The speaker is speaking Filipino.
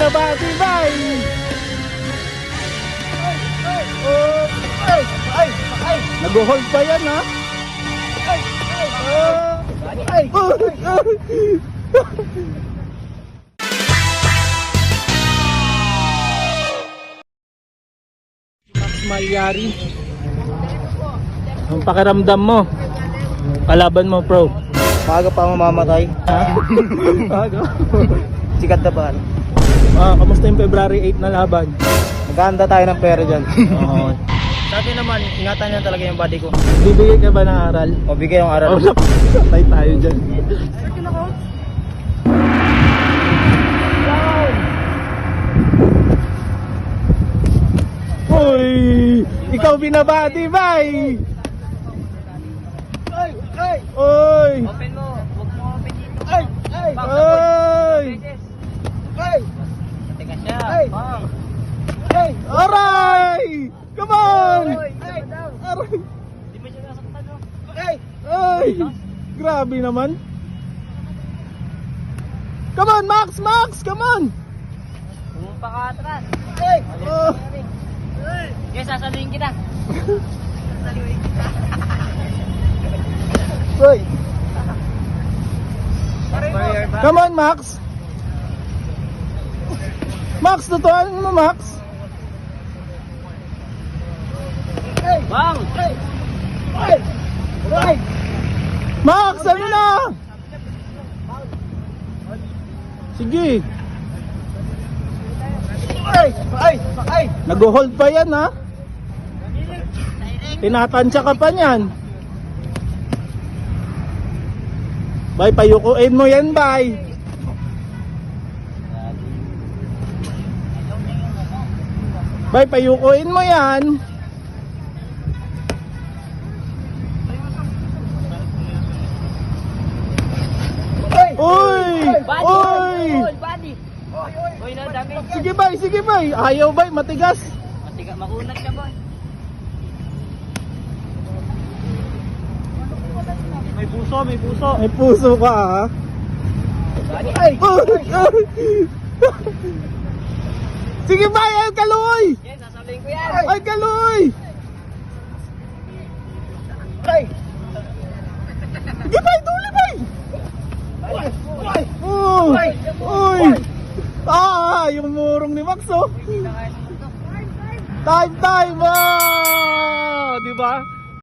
binabati, bay! Oh, nag-hold pa yan, ha? Max Malyari, ang pakiramdam mo? Kalaban mo, pro? Maaga pa mamamatay. Ha? Aga. Sikat na ba? Kamusta yung February 8 na laban? Maganda tayo ng pera dyan. Oo. Sa atin naman, ingatan niya talaga yung body ko. Bibigay ka ba ng aral? O bigay yung aral. Patay tayo dyan. Uy! Ikaw binabati, bay! Uy! Open mo, huwag mo open dito. Uy! Teka siya. Aray! Come on! Aray! Di mo siya nasaktan, no? Ay! Grabe naman. Come on, Max! Max! Come on! Pumumpa ka atras. Oh. Guys, sasaluhin kita. Uy! Come on, Max! Max, tutuanin mo, Max! Bang! Max, ano na? Sige. Nag-hold pa yan, ha? Tinatansya ka pa niyan. Bay, payukuin mo yan, bay. Bay, payukuin mo yan. Uy! Uy! Body! Uy, no, dami. Sige, bay. Ayaw, bay, matigas. Matiga, makunat ka, boy. May puso, may puso. May puso ka, ha? Ay! Sige, bay, ay, kaluoy! Yan, sasabihin ko yan. Ay, kaluoy! Sige, bay, tuli, bay! Uy! Yung murong ni Max, oh! Time! Di ba?